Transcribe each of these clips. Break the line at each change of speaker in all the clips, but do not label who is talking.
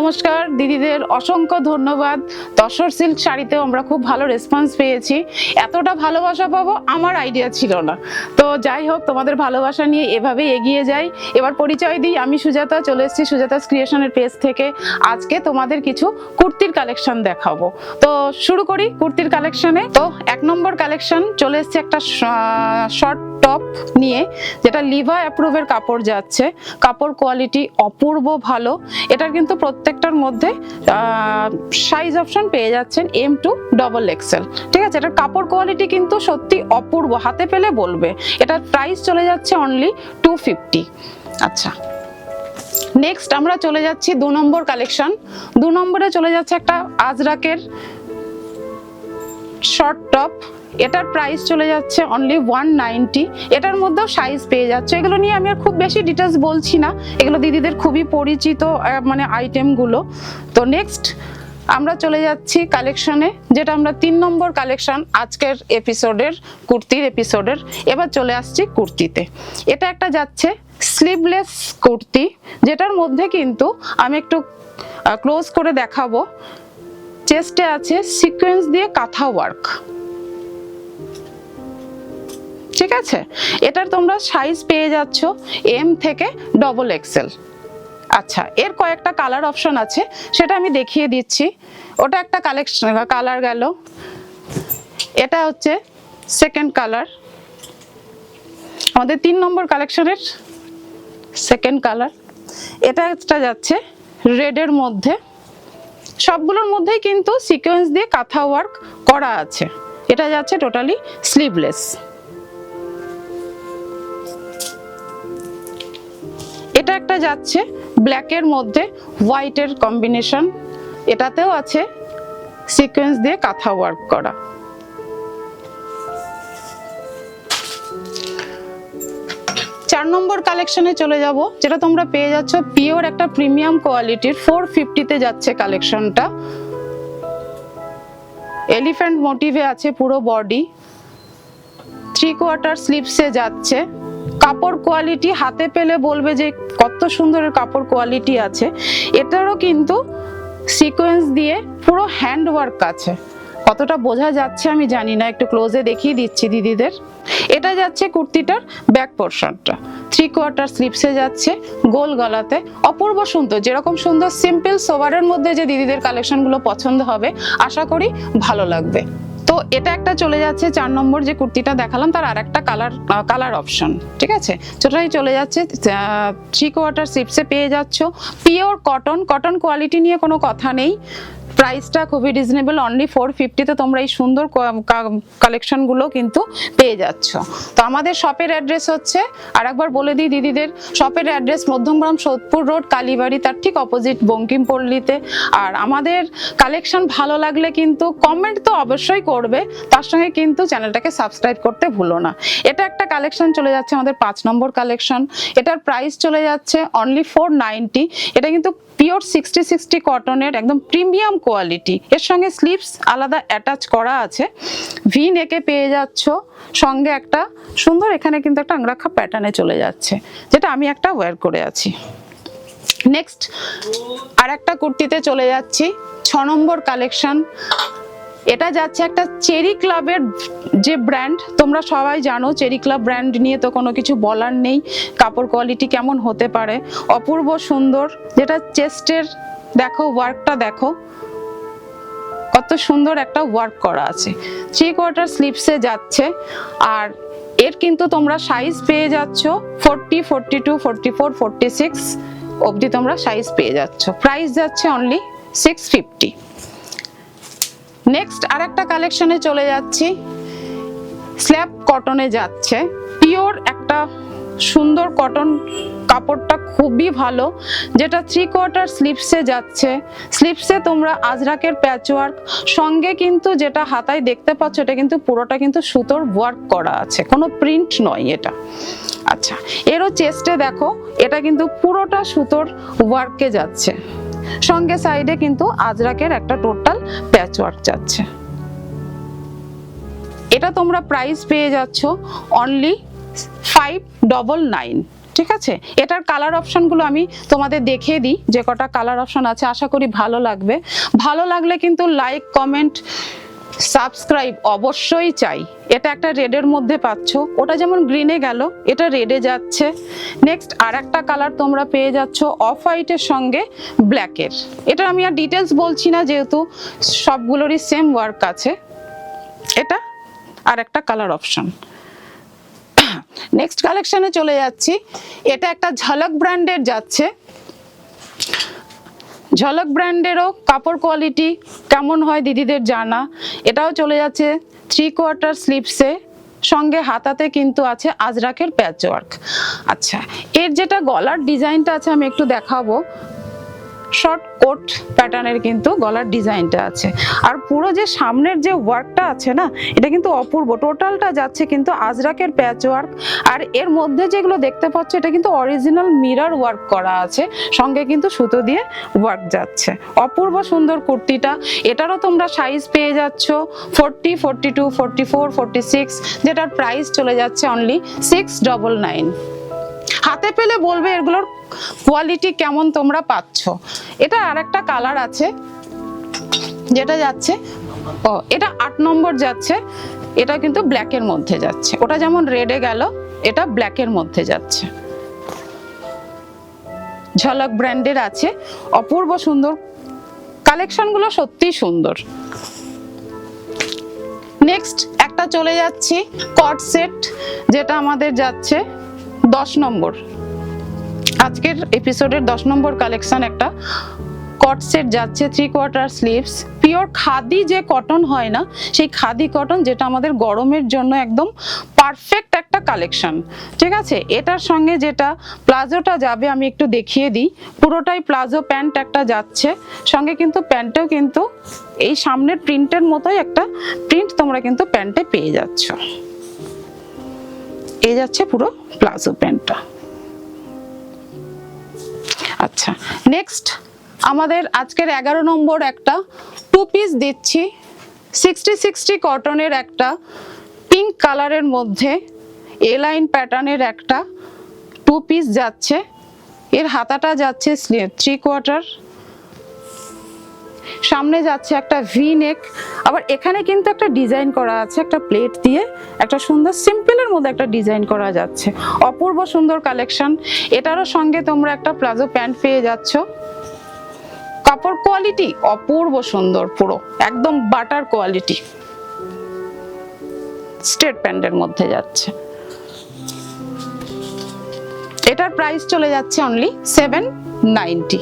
নমস্কার দিদিদের অসংখ্য ধন্যবাদ। তসর সিল্ক শাড়িতেও আমরা খুব ভালো রেসপন্স পেয়েছি। এতটা ভালোবাসা পাবো আমার আইডিয়া ছিল না। তো যাই হোক, তোমাদের ভালোবাসা নিয়ে এভাবে এগিয়ে যাই। এবার পরিচয় দিই, আমি সুজাতা, চলে এসেছি সুজাতাস ক্রিয়েশনের পেজ থেকে। আজকে তোমাদের কিছু কুর্তির কালেকশন দেখাবো। তো শুরু করি কুর্তির কালেকশনে। তো 1 নম্বর কালেকশন চলে এসেছে একটা শর্ট টপ নিয়ে, যেটা লিভা অ্যাপ্রুভের কাপড় যাচ্ছে। কাপড় কোয়ালিটি অপূর্ব ভালো। এটার কিন্তু প্রত্যেকটার মধ্যে সাইজ অপশন পেয়ে যাচ্ছেন M to XXL। ঠিক আছে, এটার কাপড় কোয়ালিটি কিন্তু সত্যি অপূর্ব, হাতে পেলে বলবে। এটার প্রাইস চলে যাচ্ছে অনলি 250। আচ্ছা, নেক্সট আমরা চলে যাচ্ছি 2 নম্বর কালেকশন। 2 নম্বরে চলে যাচ্ছে একটা আজরাকের শর্ট টপ। এটার প্রাইস চলে যাচ্ছে অনলি 190। এটার মধ্যেও সাইজ পেয়ে যাচ্ছে। এগুলো নিয়ে আমি আর খুব বেশি ডিটেলস বলছি না, এগুলো দিদিদের খুবই পরিচিত মানে আইটেমগুলো। তো নেক্সট আমরা চলে যাচ্ছি কালেকশনে, যেটা আমরা 3 নম্বর কালেকশন আজকের এপিসোডের, কুর্তির এপিসোডের। এবার চলে আসছি কুর্তিতে। এটা একটা যাচ্ছে স্লিভলেস কুর্তি, যেটার মধ্যে কিন্তু আমি একটু ক্লোজ করে দেখাবো। চেস্টে আছে সিকোয়েন্স দিয়ে কাঁথা ওয়ার্ক। ঠিক আছে, এটার তোমরা সাইজ পেয়ে যাচ্ছ M থেকে XXL। আচ্ছা, এর কয়েকটা কালার অপশন আছে, সেটা আমি দেখিয়ে দিচ্ছি। ওটা একটা কালেকশন কালার গেল। এটা হচ্ছে সেকেন্ড কালার, আমাদের 3 নম্বর কালেকশনের সেকেন্ড কালার। এটা একটা যাচ্ছে রেডের মধ্যে। সবগুলোর মধ্যেই কিন্তু সিকোয়েন্স দিয়ে কাঁথা ওয়ার্ক করা আছে। এটা যাচ্ছে টোটালি স্লিভলেস। এটা একটা যাচ্ছে ব্ল্যাকের মধ্যে হোয়াইটের কম্বিনেশন। এটাতেও আছে সিকোয়েন্স দিয়ে কাঁথা ওয়ার্ক করা। চার নম্বর কালেকশনে চলে যাব, যেটা তোমরা পেয়ে যাচ্ছ পিওর একটা প্রিমিয়াম কোয়ালিটির। 450-তে যাচ্ছে কালেকশনটা। এলিফ্যান্ট মোটিভে আছে পুরো বডি। 3/4 স্লিভসে যাচ্ছে। কাপড় কোয়ালিটি হাতে পেলে বলবে যে কত সুন্দর কাপড় কোয়ালিটি আছে। এটারও কিন্তু সিকোয়েন্স দিয়ে পুরো হ্যান্ড ওয়ার্ক আছে। কতটা বোঝা যাচ্ছে আমি জানি না, একটু ক্লোজে দেখিয়ে দিচ্ছি দিদিদের। এটা যাচ্ছে কুর্তিটার ব্যাক পোর্শনটা। 3/4 স্লিভসে যাচ্ছে, গোল গলাতে। অপূর্ব সুন্দর, যেরকম সুন্দর সিম্পল সোভারের মধ্যে যে দিদিদের কালেকশনগুলো পছন্দ হবে, আশা করি ভালো লাগবে। তো এটা একটা চলে যাচ্ছে 4 নম্বর যে কুর্তিটা দেখালাম, তার আরেকটা কালার অপশন। ঠিক আছে, টোটালি চলে যাচ্ছে 3/4 স্লিভসে পেয়ে যাচ্ছ। পিওর কটন কোয়ালিটি নিয়ে কোনো কথা নেই। প্রাইসটা খুবই রিজনেবল, অনলি 450-তে তোমরা এই সুন্দর কালেকশনগুলো কিন্তু পেয়ে যাচ্ছ। তো আমাদের শপের অ্যাড্রেস হচ্ছে, আরেকবার বলে দিই দিদিদের, শপের অ্যাড্রেস মধ্যমগ্রাম সোদপুর রোড, কালীবাড়ি, তার ঠিক অপোজিট বঙ্কিমপল্লীতে। আর আমাদের কালেকশন ভালো লাগলে কিন্তু কমেন্ট তো অবশ্যই করবে, তার সঙ্গে কিন্তু চ্যানেলটাকে সাবস্ক্রাইব করতে ভুলো না। এটা একটা কালেকশন চলে যাচ্ছে আমাদের 5 নম্বর কালেকশন। এটার প্রাইস চলে যাচ্ছে অনলি 490। এটা কিন্তু পিওর 60 কটনের একদম প্রিমিয়াম কোয়ালিটি। এর সঙ্গে স্লিভস আলাদা অ্যাটাচ করা আছে। ভি নেকে পেয়ে যাচ্ছ, সঙ্গে একটা সুন্দর এখানে কিন্তু একটা আংরাখা প্যাটার্নে চলে যাচ্ছে, যেটা আমি একটা ওয়্যার করে আছি। নেক্সট আর একটা কুর্তিতে চলে যাচ্ছি, 6 নম্বর কালেকশন। এটা যাচ্ছে একটা চেরি ক্লাবের যে ব্র্যান্ড, তোমরা সবাই জানো চেরি ক্লাব ব্র্যান্ড নিয়ে তো কোনো কিছু বলার নেই। কাপড় কোয়ালিটি কেমন হতে পারে, অপূর্ব সুন্দর। যেটা চেস্টের দেখো ওয়ার্কটা দেখো, কত সুন্দর একটা ওয়ার্ক করা আছে। 3/4 স্লিভসে যাচ্ছে। আর এর কিন্তু তোমরা সাইজ পেয়ে যাচ্ছ 40, 42, 44, 46 অবধি তোমরা সাইজ পেয়ে যাচ্ছ। প্রাইস যাচ্ছে অনলি 650। নেক্সট আরেকটা কালেকশনে চলে যাচ্ছি, স্ল্যাব কটনে যাচ্ছে। পিওর একটা সুন্দর কটন, কাপড়টা খুবই ভালো। যেটা 3/4 স্লিভসে যাচ্ছে। স্লিভসে তোমরা আজরাকের প্যাচওয়ার্ক, সঙ্গে কিন্তু যেটা হাতায় দেখতে পাচ্ছ, এটা কিন্তু পুরোটা কিন্তু সুতোর ওয়ার্ক করা আছে, কোনো প্রিন্ট নয় এটা। আচ্ছা, এরও চেস্টে দেখো, এটা কিন্তু পুরোটা সুতোর ওয়ার্কে যাচ্ছে। সঙ্গে সাইডে কিন্তু আজরাকের একটা টোটাল প্যাচওয়ার্ক যাচ্ছে। এটা তোমরা প্রাইস পেয়ে যাচ্ছ অনলি 599। ঠিক আছে, এটার কালার অপশনগুলো আমি তোমাদের দেখিয়ে দিই, যে কটা কালার অপশন আছে। আশা করি ভালো লাগবে। ভালো লাগলে কিন্তু লাইক, কমেন্ট, সাবস্ক্রাইব অবশ্যই চাই। এটা একটা রেডের মধ্যে পাচ্ছ, ওটা যেমন গ্রিনে গেল, এটা রেডে যাচ্ছে। নেক্সট আর একটা কালার তোমরা পেয়ে যাচ্ছ অফ হোয়াইটের সঙ্গে ব্ল্যাকের। এটা আমি আর ডিটেলস বলছি না, যেহেতু সবগুলোরই সেম ওয়ার্ক আছে। এটা আর একটা কালার অপশন। নেক্সট কালেকশনে চলে যাচ্ছি। এটা একটা ঝলক ব্র্যান্ডের যাচ্ছে। ঝলক ব্র্যান্ডেরও কাপড় কোয়ালিটি কেমন হয় দিদিদের জানা। এটাও চলে যাচ্ছে 3/4 স্লিভসে, সঙ্গে হাতাতে কিন্তু আছে আজরাকের প্যাচ ওয়ার্ক। আচ্ছা, এর যেটা গলার ডিজাইনটা আছে আমি একটু দেখাবো। শর্ট কোট প্যাটার্নের কিন্তু গলার ডিজাইনটা আছে, আর পুরো যে সামনের যে ওয়ার্কটা আছে না, এটা কিন্তু অপূর্ব। টোটালটা যাচ্ছে কিন্তু আজরাকের প্যাচ ওয়ার্ক, আর এর মধ্যে যেগুলো দেখতে পাচ্ছ এটা কিন্তু অরিজিনাল মিরর ওয়ার্ক করা আছে, সঙ্গে কিন্তু সুতো দিয়ে ওয়ার্ক যাচ্ছে। অপূর্ব সুন্দর কুর্তিটা। এটারও তোমরা সাইজ পেয়ে যাচ্ছ 40, 42, 44, 46, যেটার প্রাইস চলে যাচ্ছে অনলি 699। হাতে পেলে বলবে এগুলোর কোয়ালিটি কেমন তোমরা পাচ্ছ। এটা আর একটা কালার আছে যেটা যাচ্ছে, এটা 8 নম্বর যাচ্ছে। এটা কিন্তু ব্ল্যাকের মধ্যে যাচ্ছে, ওটা যেমন রেডে গেল, এটা ব্ল্যাকের মধ্যে যাচ্ছে। ঝলক ব্র্যান্ডের আছে, অপূর্ব সুন্দর কালেকশনগুলো, সত্যি সুন্দর। নেক্সট একটা চলে যাচ্ছি কট সেট, যেটা আমাদের যাচ্ছে 10 নম্বর। আজকের এপিসোডের 10 নম্বর কালেকশন একটা কট সেট যাচ্ছে 3/4 স্লিভস। পিওর খাদি যে কটন হয় না, সেই খাদি কটন, যেটা আমাদের গরমের জন্য একদম পারফেক্ট একটা কালেকশন। ঠিক আছে, এটার সঙ্গে যেটা প্লাজোটা যাবে আমি একটু দেখিয়ে দিই। পুরোটাই প্লাজো প্যান্ট একটা যাচ্ছে, সঙ্গে কিন্তু প্যান্টেও কিন্তু এই সামনের প্রিন্টের মতোই একটা প্রিন্ট তোমরা কিন্তু প্যান্টে পেয়ে যাচ্ছ। এই যাচ্ছে পুরো প্লাজো প্যান্টটা। আচ্ছা, নেক্সট আমাদের আজকের 11 নম্বর একটা 2 পিস দিচ্ছি। 60-60 কটনের একটা পিঙ্ক কালারের মধ্যে এ লাইন প্যাটার্নের একটা 2 পিস যাচ্ছে। এর হাতাটা যাচ্ছে 3/4, সামনে যাচ্ছে একটা ভি নেক। আবার এখানে কিন্তু একটা ডিজাইন করা আছে, একটা প্লেট দিয়ে একটা সুন্দর সিম্পলের মধ্যে একটা ডিজাইন করা যাচ্ছে। অপূর্ব সুন্দর কালেকশন। এটারও সঙ্গে তোমরা একটা প্লাজো প্যান্ট পেয়ে যাচ্ছ। কাপড় কোয়ালিটি অপূর্ব সুন্দর, পুরো একদম বাটার কোয়ালিটি, স্ট্রেট প্যান্টের মধ্যে যাচ্ছে। এটার প্রাইস চলে যাচ্ছে অনলি 790।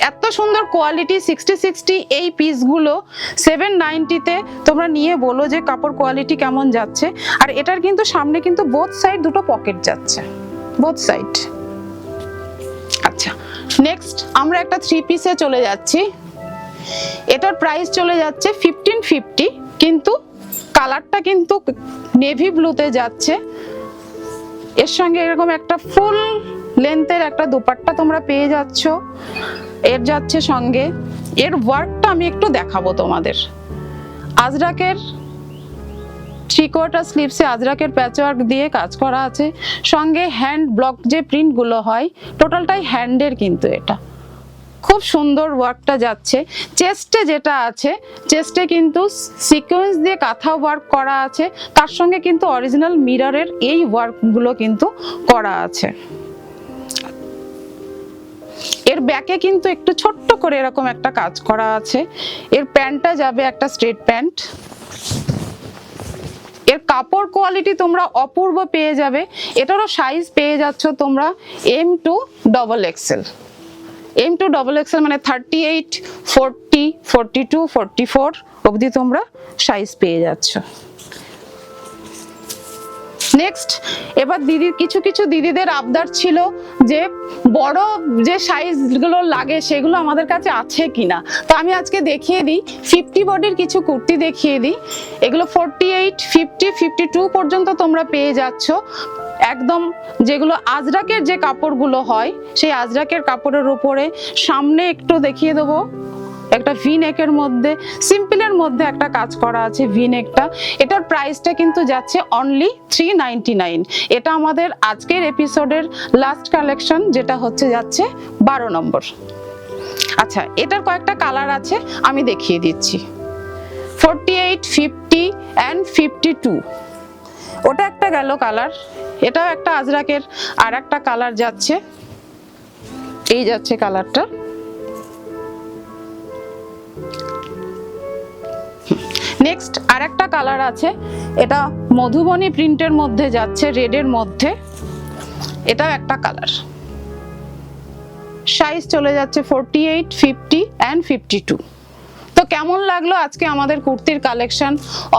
এত সুন্দর কোয়ালিটি 60-60 এই পিসগুলো 790-তে তোমরা নিয়ে বলো যে কাপড় কোয়ালিটি কেমন যাচ্ছে। আর এটার কিন্তু সামনে কিন্তু বোথ সাইড দুটো পকেট যাচ্ছে, বোথ সাইড। আচ্ছা, নেক্সট আমরা একটা 3 পিসে চলে যাচ্ছি। এটার প্রাইস চলে যাচ্ছে 1550, কিন্তু কালারটা কিন্তু নেভি ব্লুতে যাচ্ছে। এর সঙ্গে এরকম একটা ফুল লেন্থের একটা দোপাট্টা তোমরা পেয়ে যাচ্ছ। এর যাচ্ছে সঙ্গে, এর ওয়ার্কটা আমি একটু দেখাবো তোমাদের। আজরাকের 3/4 স্লিভসে আজরাকের প্যাচ ওয়ার্ক দিয়ে কাজ করা আছে, সঙ্গে হ্যান্ড ব্লক যে প্রিন্ট গুলো হয় টোটালটাই হ্যান্ডের, কিন্তু এটা খুব সুন্দর ওয়ার্কটা যাচ্ছে। চেস্টে যেটা আছে, চেস্টে কিন্তু সিকোয়েন্স দিয়ে কাঁথা ওয়ার্ক করা আছে, তার সঙ্গে কিন্তু অরিজিনাল মিররের এই ওয়ার্কগুলো কিন্তু করা আছে। এর ব্যাকে কিন্তু একটু ছোট্ট করে এরকম একটা কাজ করা আছে। এর প্যান্টটা যাবে একটা স্ট্রেট প্যান্ট। এর কাপড় কোয়ালিটি তোমরা অপূর্ব পেয়ে যাবে। এটারও সাইজ পেয়ে যাচ্ছ তোমরা M to XXL। M to XXL মানে 38, 40, 42, 44 অবধি তোমরা সাইজ পেয়ে যাচ্ছ। নেক্সট, এবার দিদির কিছু দিদিদের আবদার ছিল যে বড় যে সাইজগুলো লাগে সেগুলো আমাদের কাছে আছে কিনা। তো আমি আজকে দেখিয়ে দিই, 50 বডির কিছু কুর্তি দেখিয়ে দিই। এগুলো 48, 50, 52 পর্যন্ত তোমরা পেয়ে যাচ্ছ। একদম যেগুলো আজরাকের যে কাপড়গুলো হয়, সেই আজরাকের কাপড়ের উপরে সামনে একটু দেখিয়ে দেবো, একটা ভি নেকের মধ্যে, সিম্পলের মধ্যে একটা কাজ করা আছে ভি নেকটা। এটার প্রাইসটা কিন্তু যাচ্ছে অনলি 399। এটা আমাদের আজকের এপিসোডের লাস্ট কালেকশন, যেটা হচ্ছে যাচ্ছে 12 নম্বর। আচ্ছা, এটার কয়েকটা কালার আছে, আমি দেখিয়ে দিচ্ছি। 48, 50 অ্যান্ড 52, ওটা একটা গেল কালার। এটাও একটা আজরাকের আর একটা কালার যাচ্ছে, এই যাচ্ছে কালারটা। নেক্সট আর একটা কালার আছে, এটা মধুবনী প্রিন্টের মধ্যে যাচ্ছে, রেডের মধ্যে, এটাও একটা কালার। সাইজ চলে যাচ্ছে 48, 50 অ্যান্ড 52। তো কেমন লাগলো আজকে আমাদের কুর্তির কালেকশন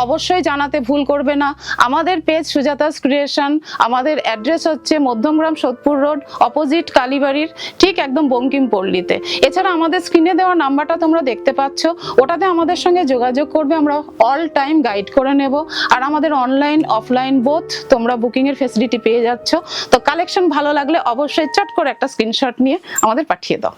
অবশ্যই জানাতে ভুল করবে না। আমাদের পেজ সুজাতাস ক্রিয়েশন, আমাদের অ্যাড্রেস হচ্ছে মধ্যমগ্রাম সোদপুর রোড, অপোজিট কালীবাড়ির ঠিক একদম বঙ্কিম পল্লীতে। এছাড়া আমাদের স্ক্রিনে দেওয়া নাম্বারটা তোমরা দেখতে পাচ্ছ, ওটাতে আমাদের সঙ্গে যোগাযোগ করবে, আমরা অল টাইম গাইড করে নেব। আর আমাদের অনলাইন অফলাইন বোথ তোমরা বুকিং এর ফেসিলিটি পেয়ে যাচ্ছ। তো কালেকশন ভালো লাগলে অবশ্যই চট করে একটা স্ক্রিনশট নিয়ে আমাদের পাঠিয়ে দাও।